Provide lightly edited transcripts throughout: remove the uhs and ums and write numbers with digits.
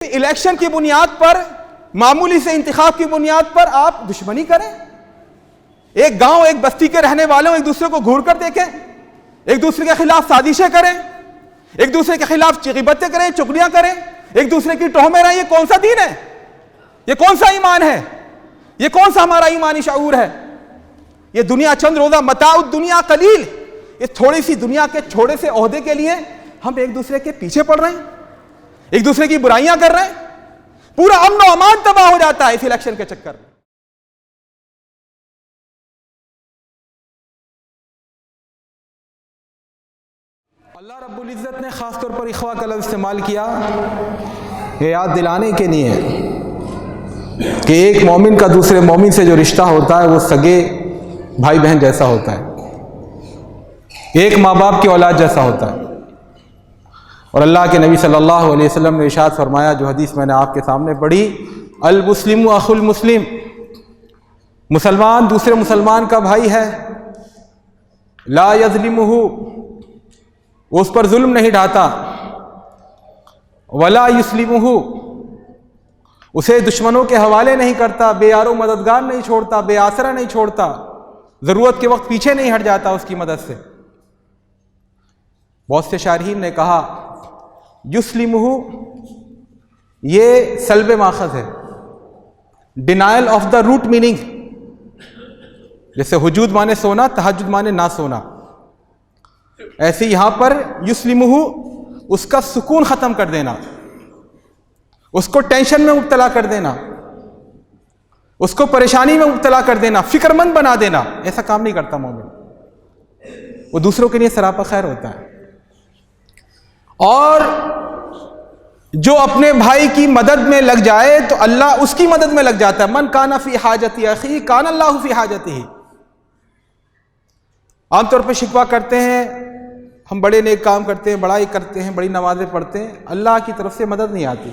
Election کی بنیاد پر، معمولی سے انتخاب کی بنیاد پر آپ دشمنی کریں؟ ایک گاؤں ایک بستی کے رہنے والوں ایک دوسرے کو گھور کر دیکھیں، ایک دوسرے کے خلاف سازشیں کریں، ایک دوسرے کے خلاف غیبتیں کریں، چغلیاں کریں، ایک دوسرے کی ٹوہ میں رہیں۔ یہ کون سا دین ہے؟ یہ کون سا ایمان ہے؟ یہ کون سا ہمارا ایمانی شعور ہے؟ یہ دنیا چند روزہ متاع الدنیا قلیل، یہ تھوڑی سی دنیا کے چھوڑے سے عہدے کے لیے ہم ایک دوسرے کے پیچھے پڑ رہے ہیں، ایک دوسرے کی برائیاں کر رہے ہیں۔ پورا امن و امان تباہ ہو جاتا ہے اس الیکشن کے چکر میں۔ اللہ رب العزت نے خاص طور پر اخوہ کا لفظ استعمال کیا یہ یاد دلانے کے لیے کہ ایک مومن کا دوسرے مومن سے جو رشتہ ہوتا ہے وہ سگے بھائی بہن جیسا ہوتا ہے، ایک ماں باپ کی اولاد جیسا ہوتا ہے۔ اور اللہ کے نبی صلی اللہ علیہ وسلم نے ارشاد فرمایا، جو حدیث میں نے آپ کے سامنے پڑھی، المسلم اخو المسلم، مسلمان دوسرے مسلمان کا بھائی ہے، لا یظلمہ، وہ اس پر ظلم نہیں ڈھاتا، ولا یسلمہ، اسے دشمنوں کے حوالے نہیں کرتا، بے یار و مددگار نہیں چھوڑتا، بے آسرا نہیں چھوڑتا، ضرورت کے وقت پیچھے نہیں ہٹ جاتا اس کی مدد سے۔ بہت سے شارحین نے کہا یسلمہ یہ سلب ماخذ ہے، denial of the root meaning, جیسے وجود مانے سونا، تہجد مانے نہ سونا، ایسے یہاں پر یسلمہ اس کا سکون ختم کر دینا، اس کو ٹینشن میں مبتلا کر دینا، اس کو پریشانی میں مبتلا کر دینا، فکر مند بنا دینا، ایسا کام نہیں کرتا مومن، وہ دوسروں کے لیے سراپا خیر ہوتا ہے۔ اور جو اپنے بھائی کی مدد میں لگ جائے تو اللہ اس کی مدد میں لگ جاتا ہے۔ من کان فی حاجت اخیہ کان اللہ فی حاجتہ۔ عام طور پہ شکوہ کرتے ہیں ہم بڑے نیک کام کرتے ہیں، بڑائی کرتے ہیں، بڑی نمازیں پڑھتے ہیں، اللہ کی طرف سے مدد نہیں آتی۔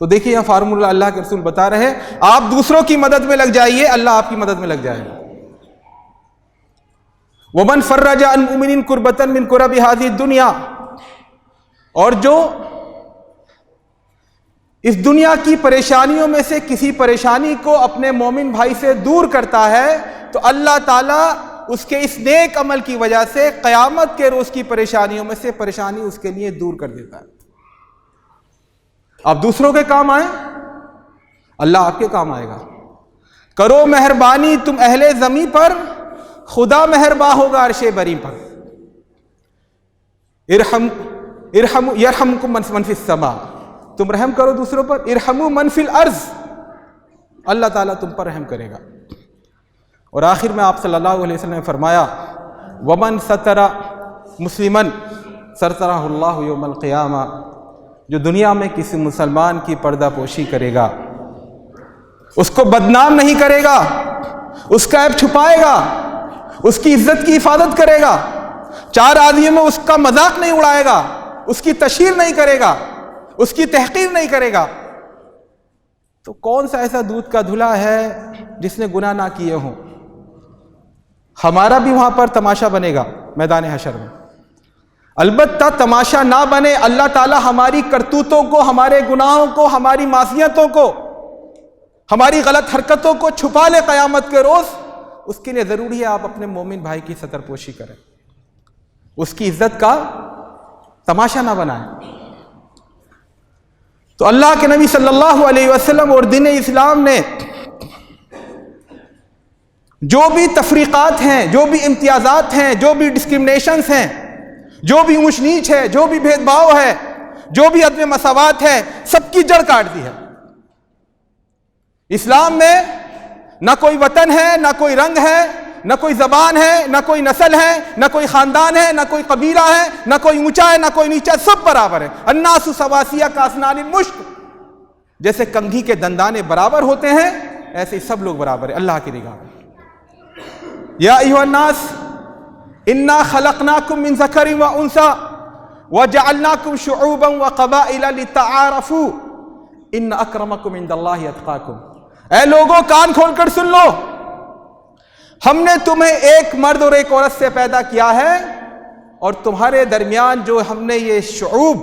تو دیکھیے یہاں فارمولہ اللہ کے رسول بتا رہے ہیں، آپ دوسروں کی مدد میں لگ جائیے، اللہ آپ کی مدد میں لگ جائے گا۔ وَمَنْ فَرَّجَ عَنْ مُؤْمِنٍ كُرْبَةً مِّن كُرَبِ هَذِهِ الدُّنْيَا، اور جو اس دنیا کی پریشانیوں میں سے کسی پریشانی کو اپنے مومن بھائی سے دور کرتا ہے تو اللہ تعالیٰ اس کے اس نیک عمل کی وجہ سے قیامت کے روز کی پریشانیوں میں سے پریشانی اس کے لیے دور کر دیتا ہے۔ آپ دوسروں کے کام آئیں، اللہ آپ کے کام آئے گا۔ کرو مہربانی تم اہل زمیں پر، خدا مہرباں ہوگا عرش بری پر۔ یرحمکم من فی السماء، تم رحم کرو دوسروں پر، ارحموا من فی الارض، اللہ تعالیٰ تم پر رحم کرے گا۔ اور آخر میں آپ صلی اللہ علیہ وسلم نے فرمایا، ومن ستر مسلما سترہ اللہ یوم القیامہ، جو دنیا میں کسی مسلمان کی پردہ پوشی کرے گا، اس کو بدنام نہیں کرے گا، اس کا عیب چھپائے گا، اس کی عزت کی حفاظت کرے گا، چار آدمیوں میں اس کا مذاق نہیں اڑائے گا، اس کی تشہیر نہیں کرے گا، اس کی تحقیر نہیں کرے گا، تو کون سا ایسا دودھ کا دھلا ہے جس نے گناہ نہ کیے ہوں؟ ہمارا بھی وہاں پر تماشا بنے گا میدان حشر میں۔ البتہ تماشا نہ بنے، اللہ تعالیٰ ہماری کرتوتوں کو، ہمارے گناہوں کو، ہماری معصیتوں کو، ہماری غلط حرکتوں کو چھپا لے قیامت کے روز، اس کے لیے ضروری ہے آپ اپنے مومن بھائی کی ستر پوشی کریں، اس کی عزت کا تماشا نہ بنائیں۔ تو اللہ کے نبی صلی اللہ علیہ وسلم اور دین اسلام نے جو بھی تفریقات ہیں، جو بھی امتیازات ہیں، جو بھی ڈسکرمنیشنز ہیں، جو بھی اونچ نیچ ہے، جو بھی بھید بھاؤ ہے، جو بھی عدم مساوات ہے، سب کی جڑ کاٹ دی ہے۔ اسلام میں نہ کوئی وطن ہے، نہ کوئی رنگ ہے، نہ کوئی زبان ہے، نہ کوئی نسل ہے، نہ کوئی خاندان ہے، نہ کوئی قبیلہ ہے، نہ کوئی اونچا ہے، نہ کوئی نیچا، سب برابر ہے۔ الناس سواسیہ کاسنان المشط، جیسے کنگھی کے دندانے برابر ہوتے ہیں ایسے ہی سب لوگ برابر ہیں اللہ کی نگاہ میں۔ یا ایھا الناس انا خلقناکم من ذکر و انثی وجعلناکم شعوبا وقبائل لتعارفوا ان اکرمکم عند اللہ اتقاکم۔ اے لوگوں کان کھول کر سن لو، ہم نے تمہیں ایک مرد اور ایک عورت سے پیدا کیا ہے، اور تمہارے درمیان جو ہم نے یہ شعوب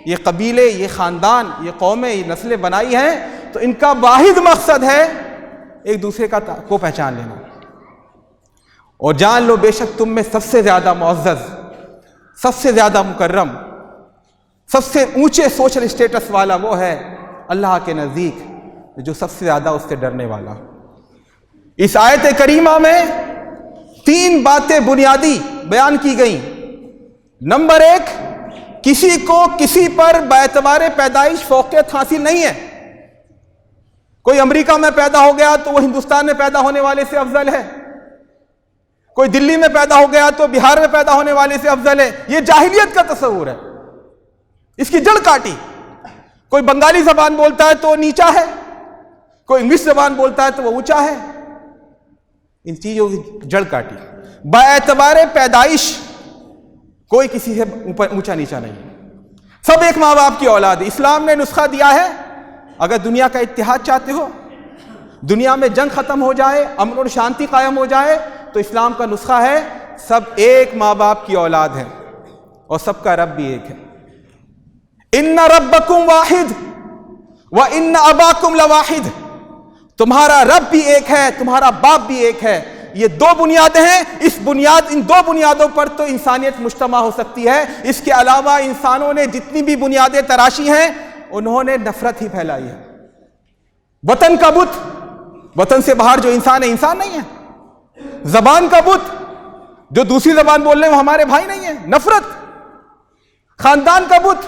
یہ قبیلے، یہ خاندان، یہ قومیں، یہ نسلیں بنائی ہیں تو ان کا واحد مقصد ہے ایک دوسرے کو پہچان لینا. اور جان لو بے شک تم میں سب سے زیادہ معزز، سب سے زیادہ مکرم، سب سے اونچے سوشل اسٹیٹس والا وہ ہے اللہ کے نزدیک جو سب سے زیادہ اس سے ڈرنے والا. اس آیت کریمہ میں 3 باتیں بنیادی بیان کی گئیں. نمبر 1، کسی کو کسی پر باعتبار پیدائش فوقیت حاصل نہیں ہے. کوئی امریکہ میں پیدا ہو گیا تو وہ ہندوستان میں پیدا ہونے والے سے افضل ہے، کوئی دلی میں پیدا ہو گیا تو بہار میں پیدا ہونے والے سے افضل ہے. یہ جاہلیت کا تصور ہے، اس کی جڑ کاٹی. کوئی بنگالی زبان بولتا ہے تو وہ نیچا ہے، کوئی انگلش زبان بولتا ہے تو وہ اونچا ہے. ان چیزوں کی جڑ کاٹی. باعتبار پیدائش کوئی کسی سے اونچا نیچا نہیں، سب ایک ماں باپ کی اولاد ہے. اسلام نے نسخہ دیا ہے، اگر دنیا کا اتحاد چاہتے ہو، دنیا میں جنگ ختم ہو جائے، امن اور شانتی قائم ہو جائے، تو اسلام کا نسخہ ہے سب ایک ماں باپ کی اولاد ہے اور سب کا رب بھی ایک ہے. ان ربکم واحد وان اباکم لواحد. تمہارا رب بھی ایک ہے، تمہارا باپ بھی ایک ہے. یہ 2 بنیادیں ہیں. ان 2 بنیادوں پر تو انسانیت مجتمع ہو سکتی ہے. اس کے علاوہ انسانوں نے جتنی بھی بنیادیں تراشی ہیں انہوں نے نفرت ہی پھیلائی ہے. وطن کا بت، وطن سے باہر جو انسان ہے انسان نہیں ہے. زبان کا بت، جو دوسری زبان بول رہے ہیں وہ ہمارے بھائی نہیں ہیں، نفرت. خاندان کا بت،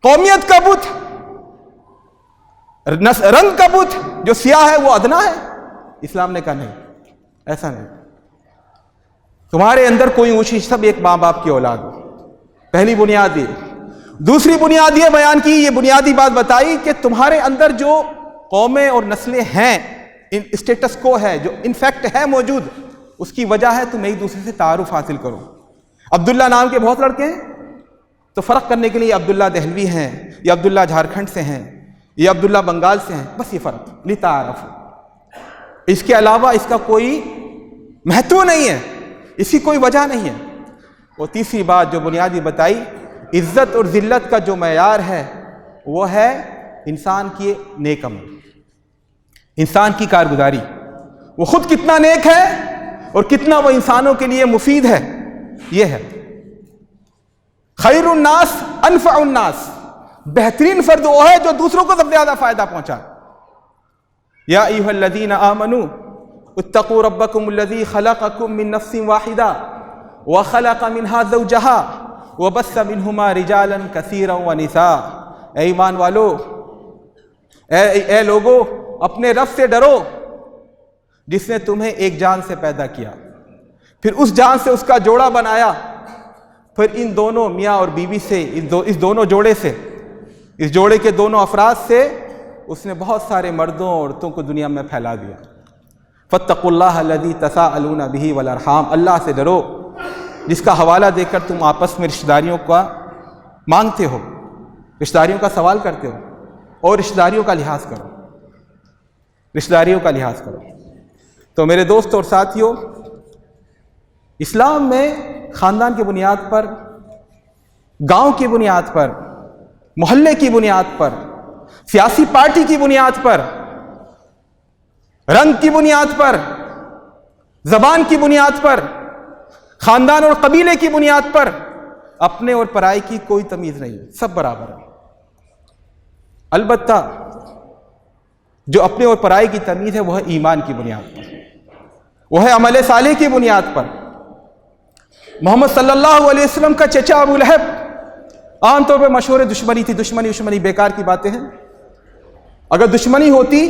قومیت کا بت، رنگ کا بت، جو سیاہ ہے وہ ادنا ہے. اسلام نے کہا نہیں، ایسا نہیں. تمہارے اندر کوئی اونچی، سب ایک ماں باپ کی اولاد ہو. پہلی بنیاد یہ. دوسری بنیاد یہ بیان کی، یہ بنیادی بات بتائی کہ تمہارے اندر جو قومیں اور نسلیں ہیں، اسٹیٹس کو ہے جو انفیکٹ ہے موجود، اس کی وجہ ہے تم ایک دوسرے سے تعارف حاصل کرو. عبداللہ نام کے بہت لڑکے ہیں تو فرق کرنے کے لیے عبداللہ دہلوی ہیں، یا عبداللہ جھارکھنڈ سے ہیں، یا عبداللہ بنگال سے ہیں، بس یہ فرق لتعارف. اس کے علاوہ اس کا کوئی مہتو نہیں ہے، اس کی کوئی وجہ نہیں ہے. اور تیسری بات جو بنیادی بتائی، عزت اور ذلت کا جو معیار ہے وہ ہے انسان کی نیک عمل، انسان کی کارگزاری. وہ خود کتنا نیک ہے اور کتنا وہ انسانوں کے لیے مفید ہے. یہ ہے خیر الناس انفع الناس. بہترین فرد وہ ہے جو دوسروں کو سب سے زیادہ فائدہ پہنچائے. یا ایھا الذین آمنوا اتقوا ربکم الذی خلقکم من نفس واحدہ وخلق منها زوجها وبث منهما رجالا کثیرا ونساء. اے ایمان والو، اے لوگو، اپنے رب سے ڈرو جس نے تمہیں ایک جان سے پیدا کیا، پھر اس جان سے اس کا جوڑا بنایا، پھر ان دونوں میاں اور بیوی سے، اس دونوں جوڑے سے، اس جوڑے کے دونوں افراد سے اس نے بہت سارے مردوں اور عورتوں کو دنیا میں پھیلا دیا. فاتقوا اللہ الذی تساءلون بہ والارحام. اللہ سے ڈرو جس کا حوالہ دے کر تم آپس میں رشتہ داریوں کا مانگتے ہو، رشتہ داریوں کا سوال کرتے ہو، اور رشتہ داریوں کا لحاظ کرو، رشتہ داریوں کا لحاظ کرو. تو میرے دوست اور ساتھیوں، اسلام میں خاندان کی بنیاد پر، گاؤں کی بنیاد پر، محلے کی بنیاد پر، سیاسی پارٹی کی بنیاد پر، رنگ کی بنیاد پر، زبان کی بنیاد پر، خاندان اور قبیلے کی بنیاد پر اپنے اور پرائی کی کوئی تمیز نہیں، سب برابر ہے. البتہ جو اپنے اور پرائی کی تمیز ہے وہ ہے ایمان کی بنیاد پر، وہ ہے عمل صالح کی بنیاد پر. محمد صلی اللہ علیہ وسلم کا چچا ابو لہب، عام طور پہ مشہور دشمنی تھی. دشمنی بیکار کی باتیں ہیں. اگر دشمنی ہوتی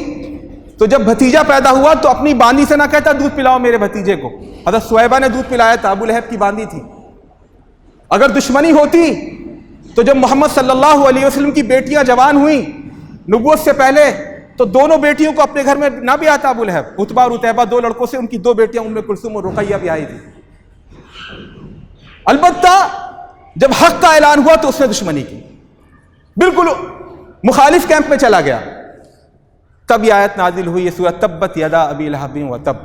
تو جب بھتیجا پیدا ہوا تو اپنی باندی سے نہ کہتا دودھ پلاؤ میرے بھتیجے کو. حضرت سویبہ نے دودھ پلایا تھا، ابو لہب کی باندی تھی. اگر دشمنی ہوتی تو جب محمد صلی اللہ علیہ وسلم کی بیٹیاں جوان ہوئیں نبوت سے پہلے، تو دونوں بیٹیوں کو اپنے گھر میں نہ بھی آتا ابو لہب. عتبہ اور عتیبہ 2 لڑکوں سے ان کی 2 بیٹیاں ام کلثوم اور رقیہ بھی آئی تھی. البتہ جب حق کا اعلان ہوا تو اس نے دشمنی کی، بالکل مخالف کیمپ میں چلا گیا. تب یہ آیت نازل ہوئی، یہ سورہ تبت یدا ابی لہب وتب.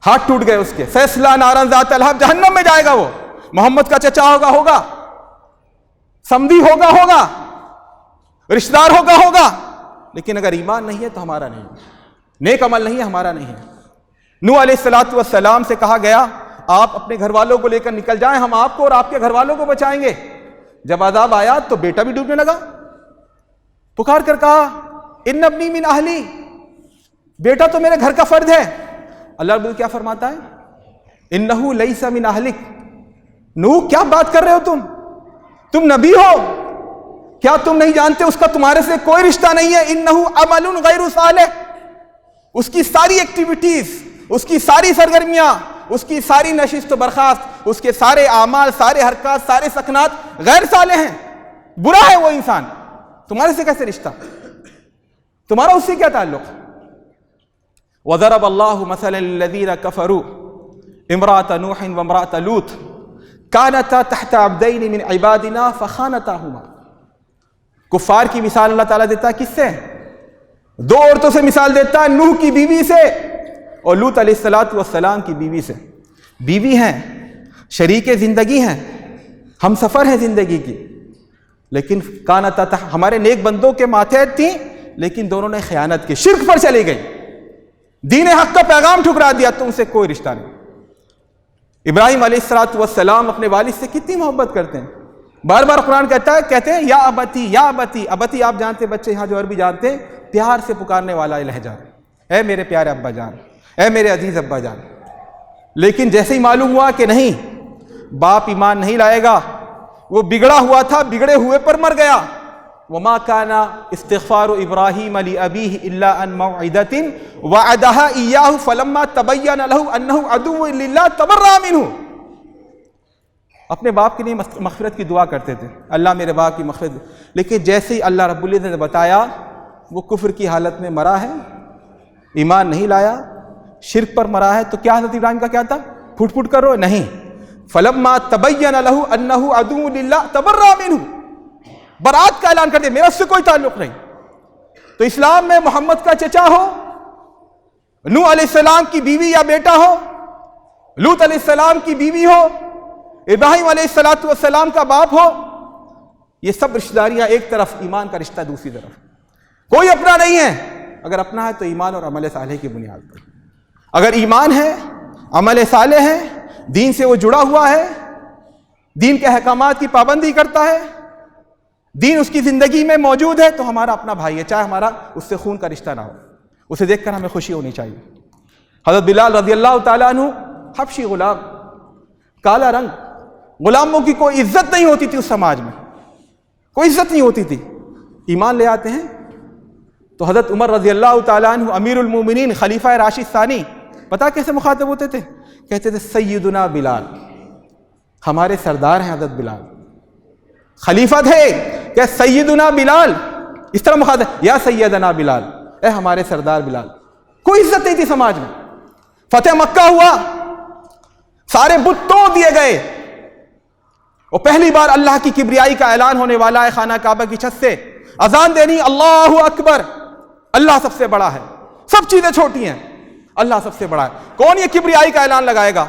ہاتھ ٹوٹ گئے اس کے. سیصلی نارا ذات لہب، جہنم میں جائے گا وہ. محمد کا چچا ہوگا. سمدھی ہوگا رشتہ دار ہوگا، لیکن اگر ایمان نہیں ہے تو ہمارا نہیں ہے، نیک عمل نہیں ہے ہمارا نہیں ہے۔ نوح علیہ السلام سے کہا گیا آپ اپنے گھر والوں کو لے کر نکل جائیں، ہم آپ کو اور آپ کے گھر والوں کو بچائیں گے۔ جب عذاب آیا تو بیٹا بھی ڈوبنے لگا، پکار کر کہا ان ابنی من اہلی، بیٹا تو میرے گھر کا فرد ہے۔ اللہ رب کیا فرماتا ہے انہ لیس من اہلک، نوح کیا بات کر رہے ہو تم نبی ہو، کیا تم نہیں جانتے اس کا تمہارے سے کوئی رشتہ نہیں ہے؟ انہ عمل غیر صالح، اس کی ساری ایکٹیویٹیز، اس کی ساری سرگرمیاں، اس کی ساری نشست و برخاست، اس کے سارے اعمال، سارے حرکات، سارے سکنات غیر صالح ہیں، برا ہے وہ انسان، تمہارے سے کیسے رشتہ، تمہارا اس سے کیا تعلق؟ وضرب اللہ مثلا للذین کفروا امرأۃ نوح وامرأۃ لوط كانتا تحت عبدین من عبادنا فخانتاہما۔ کفار کی مثال اللہ تعالیٰ دیتا ہے کس سے؟ دو عورتوں سے مثال دیتا ہے، نوح کی بیوی سے اور لوط علیہ السلام کی بیوی سے۔ بیوی ہیں، شریک زندگی ہیں، ہم سفر ہیں زندگی کی، لیکن کانتا ہمارے نیک بندوں کے ماتحت تھیں، لیکن دونوں نے خیانت کی، شرک پر چلی گئی، دین حق کا پیغام ٹھکرا دیا، تو ان سے کوئی رشتہ نہیں۔ ابراہیم علیہ السلام اپنے والد سے کتنی محبت کرتے ہیں، بار بار قرآن کہتے ہیں یا ابتی یا ابتی۔ ابتی آپ جانتے، بچے یہاں جو عربی جانتے ہیں، پیار سے پکارنے والا لہجہ، اے میرے پیارے ابا جان، اے میرے عزیز ابا جان۔ لیکن جیسے ہی معلوم ہوا کہ نہیں، باپ ایمان نہیں لائے گا، وہ بگڑا ہوا تھا، بگڑے ہوئے پر مر گیا۔ وما كان استغفار ابراہیم لابیہ الا عن موعدۃ وعدها ایاہ فلما تبین له انہ عدو للہ تبرأ منہ۔ اپنے باپ کے لیے مغفرت کی دعا کرتے تھے، اللہ میرے باپ کی مغفرت، لیکن جیسے ہی اللہ رب العزت نے بتایا وہ کفر کی حالت میں مرا ہے، ایمان نہیں لایا، شرک پر مرا ہے، تو کیا حضرت ابراہیم کا کیا تھا؟ پھٹ پھٹ کرو نہیں، فلما تبین له انہ عدو للہ تبرأ منہ، برات کا اعلان کر دیا، میرا اس سے کوئی تعلق نہیں۔ تو اسلام میں محمد کا چچا ہو، نوح علیہ السلام کی بیوی یا بیٹا ہو، لوط علیہ السلام کی بیوی ہو، ابراہیم علیہ السلام کا باپ ہو، یہ سب رشتہ داریاں ایک طرف، ایمان کا رشتہ دوسری طرف، کوئی اپنا نہیں ہے۔ اگر اپنا ہے تو ایمان اور عمل صالح کی بنیاد پر، اگر ایمان ہے، عمل صالح ہے، دین سے وہ جڑا ہوا ہے، دین کے احکامات کی پابندی کرتا ہے، دین اس کی زندگی میں موجود ہے، تو ہمارا اپنا بھائی ہے، چاہے ہمارا اس سے خون کا رشتہ نہ ہو، اسے دیکھ کر ہمیں خوشی ہونی چاہیے۔ حضرت بلال رضی اللہ تعالیٰ عنہ، حبشی غلام، کالا رنگ، غلاموں کی کوئی عزت نہیں ہوتی تھی اس سماج میں، کوئی عزت نہیں ہوتی تھی۔ ایمان لے آتے ہیں تو حضرت عمر رضی اللہ تعالیٰ عنہ امیر المومنین، خلیفہ راشد ثانی، پتہ کیسے مخاطب ہوتے تھے؟ کہتے تھے سیدنا بلال، ہمارے سردار ہیں حضرت بلال، خلیفہ تھے کہ سیدنا بلال، اس طرح مخاطب، یا سیدنا بلال، اے ہمارے سردار بلال۔ کوئی عزت نہیں تھی سماج میں۔ فتح مکہ ہوا، سارے بت توڑ دیے گئے، اور پہلی بار اللہ کی کبریائی کا اعلان ہونے والا ہے خانہ کعبہ کی چھت سے، اذان دینی، اللہ اکبر، اللہ سب سے بڑا ہے، سب چیزیں چھوٹی ہیں، اللہ سب سے بڑا ہے۔ کون یہ کبریائی کا اعلان لگائے گا؟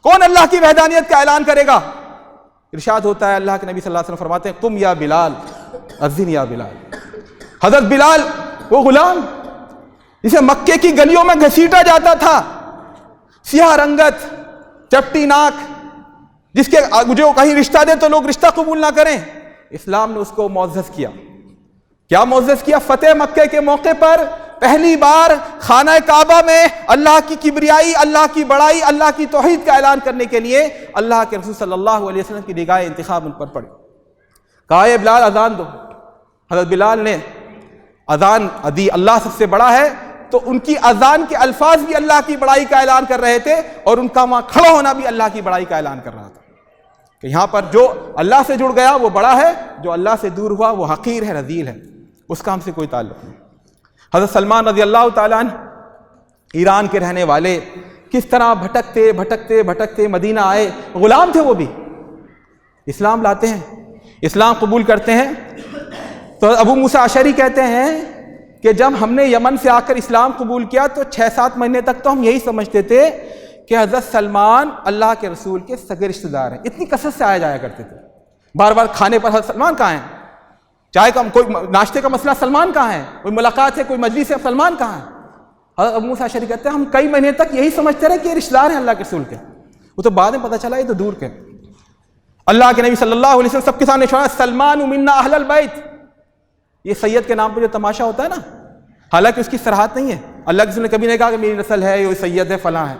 کون اللہ کی وحدانیت کا اعلان کرے گا؟ ارشاد ہوتا ہے، اللہ کے نبی صلی اللہ علیہ وسلم فرماتے ہیں قم یا بلال، اذن یا بلال۔ حضرت بلال وہ غلام جسے مکے کی گلیوں میں گھسیٹا جاتا تھا، سیاہ رنگت، چپٹی ناک، جس کے جو کہیں رشتہ دے تو لوگ رشتہ قبول نہ کریں، اسلام نے اس کو معزز کیا۔ کیا معزز کیا؟ فتح مکے کے موقع پر پہلی بار خانہ کعبہ میں اللہ کی کبریائی، اللہ کی بڑائی، اللہ کی توحید کا اعلان کرنے کے لیے اللہ کے رسول صلی اللہ علیہ وسلم کی نگاہ انتخاب ان پر پڑی۔ کہا اے بلال اذان دو۔ حضرت بلال نے اذان دی، اللہ سب سے بڑا ہے، تو ان کی اذان کے الفاظ بھی اللہ کی بڑائی کا اعلان کر رہے تھے، اور ان کا وہاں کھڑا ہونا بھی اللہ کی بڑائی کا اعلان کر رہا تھا کہ یہاں پر جو اللہ سے جڑ گیا وہ بڑا ہے، جو اللہ سے دور ہوا وہ حقیر ہے، رذیل ہے، اس کا ہم سے کوئی تعلق نہیں۔ حضرت سلمان رضی اللہ تعالیٰ عنہ، ایران کے رہنے والے، کس طرح بھٹکتے بھٹکتے بھٹکتے مدینہ آئے، غلام تھے وہ بھی، اسلام لاتے ہیں، اسلام قبول کرتے ہیں۔ تو ابو موسیٰ اشعری کہتے ہیں کہ جب ہم نے یمن سے آ کر اسلام قبول کیا تو 6-7 مہینے تک تو ہم یہی سمجھتے تھے کہ حضرت سلمان اللہ کے رسول کے سگے رشتہ دار ہیں، اتنی کثرت سے آیا جایا کرتے تھے، بار بار کھانے پر سلمان کہاں ہے؟ چائے کا کوئی ناشتے کا مسئلہ سلمان کہاں ہے؟ کوئی ملاقات ہے، کوئی مجلس ہے، سلمان کہاں ہے؟ حضرت ابو موسیٰ اشعری کہتے ہیں ہم کئی مہینے تک یہی سمجھتے رہے کہ یہ رشتہ دار ہیں اللہ کے رسول کے، وہ تو بعد میں پتہ چلا یہ تو دور کے۔ اللہ کے نبی صلی اللہ علیہ وسلم سب کے سامنے چھوڑا سلمان منا اہل البیت، یہ سید کے نام پہ جو تماشا ہوتا ہے نا، حالانکہ اس کی صراحت نہیں ہے، اللہ کے رسول نے کبھی نہیں کہا کہ میری نسل ہے، یہ سید ہے، فلاں ہے،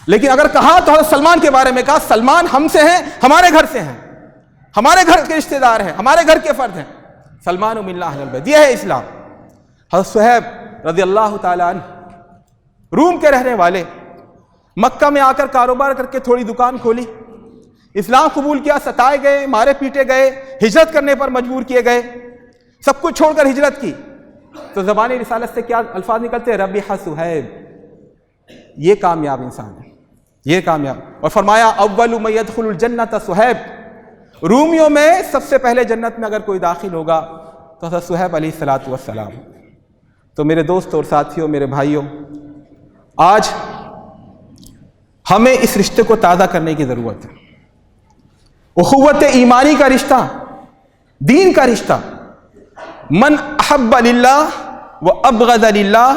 لیکن اگر کہا تو حضرت سلمان کے بارے میں کہا سلمان ہم سے ہیں، ہمارے گھر سے ہیں، ہمارے گھر کے رشتہ دار ہیں، ہمارے گھر کے فرد ہیں، سلمان منا اہل البیت، یہ ہے اسلام۔ حضرت صہیب رضی اللہ تعالیٰ عنہ روم کے رہنے والے، مکہ میں آ کر کاروبار کر کے تھوڑی دکان کھولی، اسلام قبول کیا، ستائے گئے، مارے پیٹے گئے، ہجرت کرنے پر مجبور کیے گئے، سب کچھ چھوڑ کر ہجرت کی، تو زبان رسالت سے کیا الفاظ نکلتے ہیں؟ ربح صہیب، یہ کامیاب انسان ہے، یہ کامیاب۔ اور فرمایا اول من يدخل الجنۃ صہیب، رومیوں میں سب سے پہلے جنت میں اگر کوئی داخل ہوگا تو حضرت صہیب علیہ الصلوۃ والسلام۔ تو میرے دوستوں اور ساتھیوں، میرے بھائیوں، آج ہمیں اس رشتے کو تازہ کرنے کی ضرورت ہے۔ اخوت ایمانی کا رشتہ، دین کا رشتہ، من احب للہ و ابغض للہ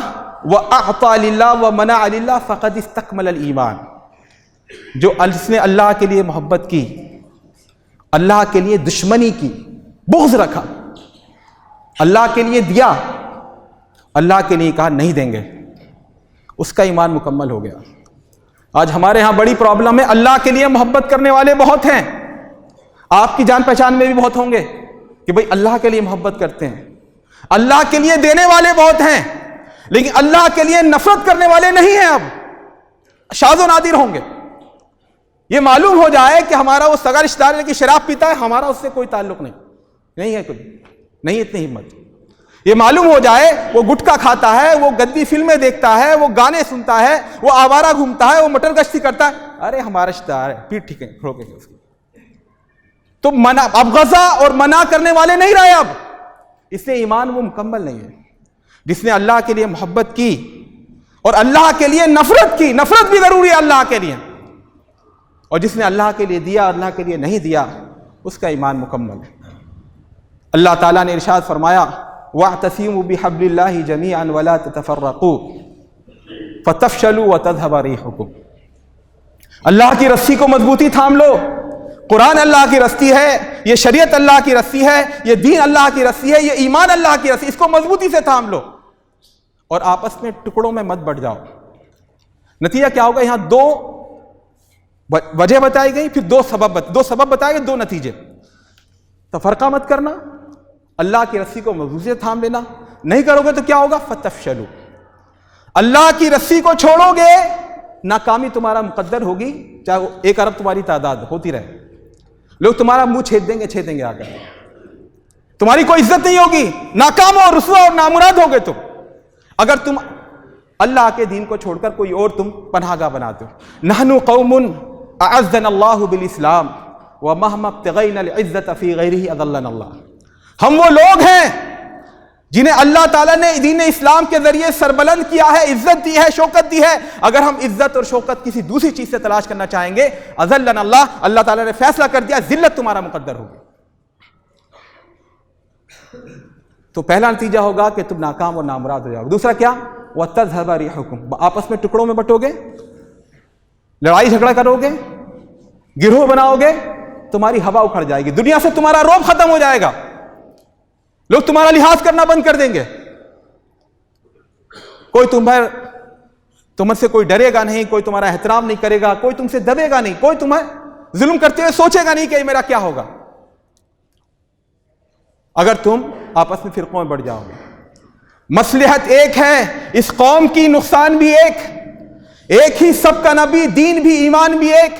و اعطى للہ و منع للہ فقد استکمل الایمان، جو جس نے اللہ کے لیے محبت کی، اللہ کے لیے دشمنی کی، بغض رکھا، اللہ کے لیے دیا، اللہ کے لیے کہا نہیں دیں گے، اس کا ایمان مکمل ہو گیا۔ آج ہمارے ہاں بڑی پرابلم ہے، اللہ کے لیے محبت کرنے والے بہت ہیں، آپ کی جان پہچان میں بھی بہت ہوں گے کہ بھئی اللہ کے لیے محبت کرتے ہیں، اللہ کے لیے دینے والے بہت ہیں، لیکن اللہ کے لیے نفرت کرنے والے نہیں ہیں، اب شاذ و نادر ہوں گے۔ یہ معلوم ہو جائے کہ ہمارا وہ سگا رشتہ دار کی شراب پیتا ہے، ہمارا اس سے کوئی تعلق نہیں ہے، کوئی نہیں، اتنی ہمت۔ یہ معلوم ہو جائے وہ گٹکا کھاتا ہے، وہ گندی فلمیں دیکھتا ہے، وہ گانے سنتا ہے، وہ آوارہ گھومتا ہے، وہ مٹر گشتی کرتا ہے، ارے ہمارا رشتہ دار ہے، پیٹ ٹھیک ہے کھڑوکے گے اس کی۔ تو منع، اب غزہ اور منع کرنے والے نہیں رہے، اب اس سے ایمان وہ مکمل نہیں ہے۔ جس نے اللہ کے لیے محبت کی اور اللہ کے لیے نفرت کی، نفرت بھی ضروری ہے اللہ کے لیے، اور جس نے اللہ کے لیے دیا، اللہ کے لیے نہیں دیا، اس کا ایمان مکمل ہے۔ اللہ تعالیٰ نے ارشاد فرمایا وَاعْتَصِمُوا بِحَبْلِ اللَّهِ جَمِيعًا وَلَا تَتَفَرَّقُوا فَتَفْشَلُوا وَتَذْهَبَ رِيحُكُمْ، اللہ کی رسی کو مضبوطی تھام لو، قرآن اللہ کی رسی ہے، یہ شریعت اللہ کی رسی ہے، یہ دین اللہ کی رسی ہے، یہ ایمان اللہ کی رسی، اس کو مضبوطی سے تھام لو اور آپس میں ٹکڑوں میں مت بٹ جاؤ۔ نتیجہ کیا ہوگا؟ یہاں دو وجہ بتائی گئی، پھر دو سبب بتائے گئے، دو نتیجے۔ تفرقہ مت کرنا، اللہ کی رسی کو مضبوطی سے تھام لینا، نہیں کرو گے تو کیا ہوگا؟ فتفشلوا، اللہ کی رسی کو چھوڑو گے ناکامی تمہارا مقدر ہوگی، چاہے 1 ارب تمہاری تعداد ہوتی رہے، لوگ تمہارا منہ چھید دیں گے آ کر، تمہاری کوئی عزت نہیں ہوگی، ناکام اور رسوا اور نامراد ہوگے تم، اگر تم اللہ کے دین کو چھوڑ کر کوئی اور تم پناہ گاہ بناتے ہو۔ نحن قوم اعزنا اللہ بالاسلام ومہما ابتغینا العزت فی غیرہ اذلنا اللہ، ہم وہ لوگ ہیں جنہیں اللہ تعالیٰ نے دین اسلام کے ذریعے سربلند کیا ہے، عزت دی ہے، شوکت دی ہے، اگر ہم عزت اور شوکت کسی دوسری چیز سے تلاش کرنا چاہیں گے اذلنا اللہ، اللہ تعالیٰ نے فیصلہ کر دیا ذلت تمہارا مقدر ہوگی۔ تو پہلا نتیجہ ہوگا کہ تم ناکام اور نامراد ہو جاؤ گے۔ دوسرا کیا؟ وَتَذْهَبَ رِيحُكُمْ، آپس میں ٹکڑوں میں بٹو گے، لڑائی جھگڑا کرو گے، گروہ بناؤ گے، تمہاری ہوا اکھڑ جائے گی، دنیا سے تمہارا رعب ختم ہو جائے گا، لوگ تمہارا لحاظ کرنا بند کر دیں گے، کوئی تم سے کوئی ڈرے گا نہیں، کوئی تمہارا احترام نہیں کرے گا، کوئی تم سے دبے گا نہیں، کوئی تمہیں ظلم کرتے ہوئے سوچے گا نہیں کہ میرا کیا ہوگا، اگر تم آپس میں فرقوں میں بڑھ جاؤ گے۔ مصلحت ایک ہے، اس قوم کی نقصان بھی ایک ہی، سب کا نبی، دین بھی، ایمان بھی ایک،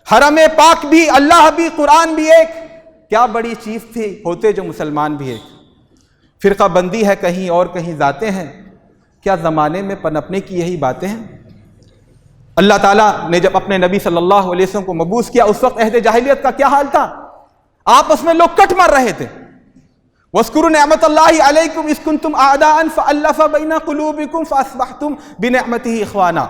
حرم پاک بھی، اللہ بھی، قرآن بھی ایک، کیا بڑی چیز تھی ہوتے جو مسلمان بھی ایک۔ فرقہ بندی ہے کہیں اور کہیں ذاتیں ہیں، کیا زمانے میں پنپنے کی یہی باتیں ہیں؟ اللہ تعالیٰ نے جب اپنے نبی صلی اللہ علیہ وسلم کو مبعوث کیا، اس وقت عہد جاہلیت کا کیا حال تھا؟ آپس میں لوگ کٹ مر رہے تھے۔ وَاذْكُرُوا نِعْمَتَ اللَّهِ عَلَيْكُمْ إِذْ كُنْتُمْ أَعْدَاءً فَأَلَّفَ بَيْنَ قُلُوبِكُمْ فَأَصْبَحْتُمْ بِنِعْمَتِهِ إِخْوَانًا،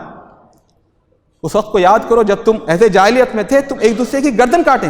اس وقت کو یاد کرو جب تم عہد جاہلیت میں تھے، تم ایک دوسرے کی گردن کاٹیں،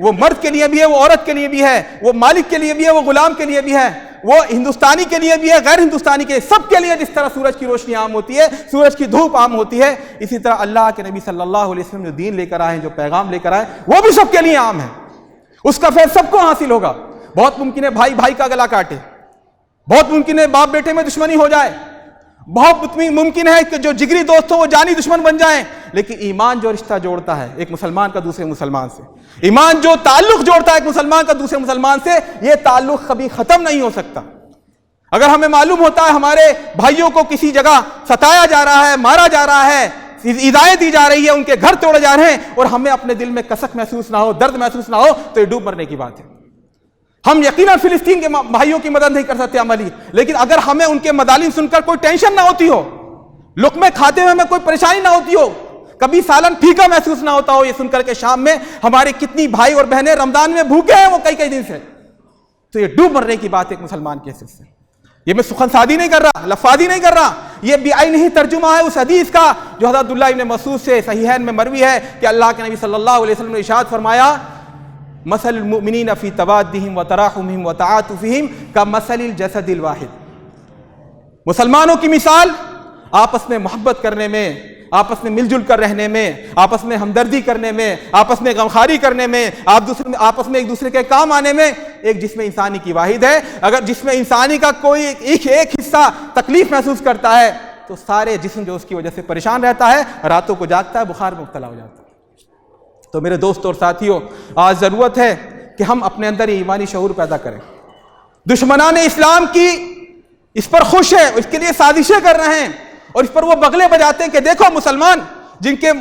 وہ مرد کے لیے بھی ہے، وہ عورت کے لیے بھی ہے، وہ مالک کے لیے بھی ہے، وہ غلام کے لیے بھی ہے، وہ ہندوستانی کے لیے بھی ہے، غیر ہندوستانی کے لیے، سب کے لیے. جس طرح سورج کی روشنی عام ہوتی ہے، سورج کی دھوپ عام ہوتی ہے، اسی طرح اللہ کے نبی صلی اللہ علیہ وسلم جو دین لے کر آئے ہیں، جو پیغام لے کر آئے، وہ بھی سب کے لیے عام ہے. اس کا فیض سب کو حاصل ہوگا. بہت ممکن ہے بھائی بھائی کا گلا کاٹے، بہت ممکن ہے باپ بیٹے میں دشمنی ہو جائے، بہت ممکن ہے کہ جو جگری دوست ہو وہ جانی دشمن بن جائیں، لیکن ایمان جو رشتہ جوڑتا ہے ایک مسلمان کا دوسرے مسلمان سے، ایمان جو تعلق جوڑتا ہے ایک مسلمان کا دوسرے مسلمان سے، یہ تعلق کبھی ختم نہیں ہو سکتا. اگر ہمیں معلوم ہوتا ہے ہمارے بھائیوں کو کسی جگہ ستایا جا رہا ہے، مارا جا رہا ہے، ایذائیں دی جا رہی ہے، ان کے گھر توڑے جا رہے ہیں، اور ہمیں اپنے دل میں کسک محسوس نہ ہو، درد محسوس نہ ہو، تو یہ ڈوب مرنے کی بات ہے. ہم یقیناً فلسطین کے بھائیوں کی مدد نہیں کر سکتے عملی، لیکن اگر ہمیں ان کے مظالم سن کر کوئی ٹینشن نہ ہوتی ہو، لقمے کھاتے ہوئے ہمیں کوئی پریشانی نہ ہوتی ہو، کبھی سالن پھیکا محسوس نہ ہوتا ہو، یہ سن کر کے شام میں ہمارے کتنی بھائی اور بہنیں رمضان میں بھوکے ہیں وہ کئی دن سے، تو یہ ڈوب مرنے کی بات ہے ایک مسلمان کے حیثیت سے. یہ میں سخن سادی نہیں کر رہا، لفاظی نہیں کر رہا، یہ بعین ہی ترجمہ ہے اس حدیث کا جو حضرت عبداللہ ابن مسعود سے صحیحین میں مروی ہے کہ اللہ کے نبی صلی اللہ علیہ وسلم نے ارشاد فرمایا، مثل المؤمنین فی توادہم وتراحمہم وتعاطفہم کمثل الجسد الواحد. مسلمانوں کی مثال آپس میں محبت کرنے میں، آپس میں مل جل کر رہنے میں، آپس میں ہمدردی کرنے میں، آپس میں غمخواری کرنے میں، آپس میں ایک دوسرے کے کام آنے میں ایک جسم انسانی کی واحد ہے. اگر جسم انسانی کا کوئی ایک حصہ تکلیف محسوس کرتا ہے تو سارے جسم جو اس کی وجہ سے پریشان رہتا ہے، راتوں کو جاگتا ہے، بخار میں مبتلا ہو جاتا ہے. تو میرے دوست اور ساتھیوں، آج ضرورت ہے کہ ہم اپنے اندر ایمانی شعور پیدا کریں. دشمنان اسلام کی اس پر خوش ہے، اس کے لیے سازشیں کر رہے ہیں، اور اس پر وہ بغلے بجاتے ہیں کہ دیکھو مسلمان جن کے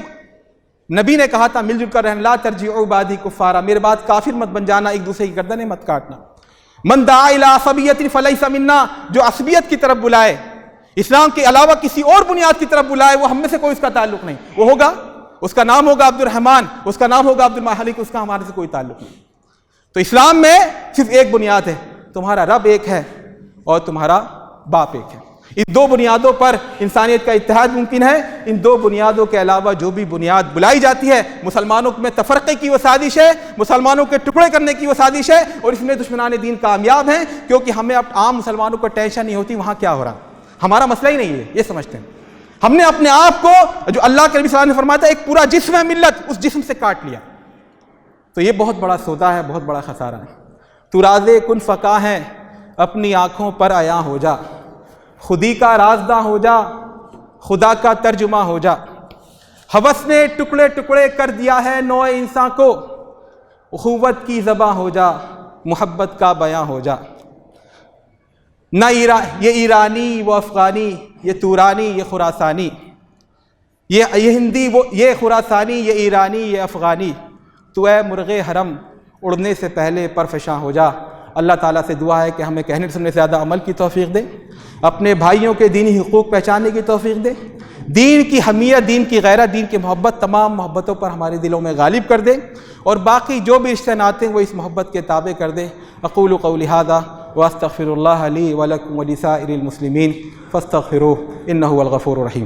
نبی نے کہا تھا مل جل کر رہنا، لا ترجعوا بعدی کفارا، میرے بعد کافر مت بن جانا، ایک دوسرے کی گردنیں مت کاٹنا. من دعا الی عصبیۃ فلیس منا، جو عصبیت کی طرف بلائے، اسلام کے علاوہ کسی اور بنیاد کی طرف بلائے، وہ ہم میں سے کوئی اس کا تعلق نہیں. وہ ہوگا، اس کا نام ہوگا عبد الرحمن، اس کا نام ہوگا عبد المالک، اس کا ہمارے سے کوئی تعلق نہیں. تو اسلام میں صرف ایک بنیاد ہے، تمہارا رب ایک ہے اور تمہارا باپ ایک ہے. ان دو بنیادوں پر انسانیت کا اتحاد ممکن ہے. ان دو بنیادوں کے علاوہ جو بھی بنیاد بلائی جاتی ہے مسلمانوں میں تفرقے کی وہ سازش ہے، مسلمانوں کے ٹکڑے کرنے کی وہ سازش ہے، اور اس میں دشمنان دین کامیاب ہیں، کیونکہ ہمیں اب عام مسلمانوں کو ٹینشن نہیں ہوتی وہاں کیا ہو رہا، ہمارا مسئلہ ہی نہیں ہے، یہ سمجھتے ہیں. ہم نے اپنے آپ کو، جو اللہ کے نبی صلی اللہ علیہ وسلم نے فرمایا تھا ایک پورا جسم ہے ملت، اس جسم سے کاٹ لیا. تو یہ بہت بڑا سودا ہے، بہت بڑا خسارہ ہے. تو راز کن فقا ہے، اپنی آنکھوں پر عیاں ہو جا، خودی کا رازداں ہو جا، خدا کا ترجمہ ہو جا. ہوس نے ٹکڑے ٹکڑے کر دیا ہے نوع انسان کو، اخوت کی زباں ہو جا، محبت کا بیاں ہو جا. نہ یہ ایرانی وہ افغانی، یہ تورانی یہ خراسانی، یہ ہندی وہ یہ خراسانی، یہ ایرانی یہ افغانی. تو اے مرغ حرم اڑنے سے پہلے پرفشاں ہو جا. اللہ تعالیٰ سے دعا ہے کہ ہمیں کہنے سننے سے زیادہ عمل کی توفیق دے، اپنے بھائیوں کے دینی حقوق پہچاننے کی توفیق دے، دین کی حمیت، دین کی غیرت، دین کی محبت تمام محبتوں پر ہمارے دلوں میں غالب کر دے، اور باقی جو بھی رشتے ناتے ہیں وہ اس محبت کے تابع کر دے. اقول قولی ھذا واستغفر اللہ لی ولکم ولسائر المسلمین فاستغفروہ انہ هو الغفور الرحیم.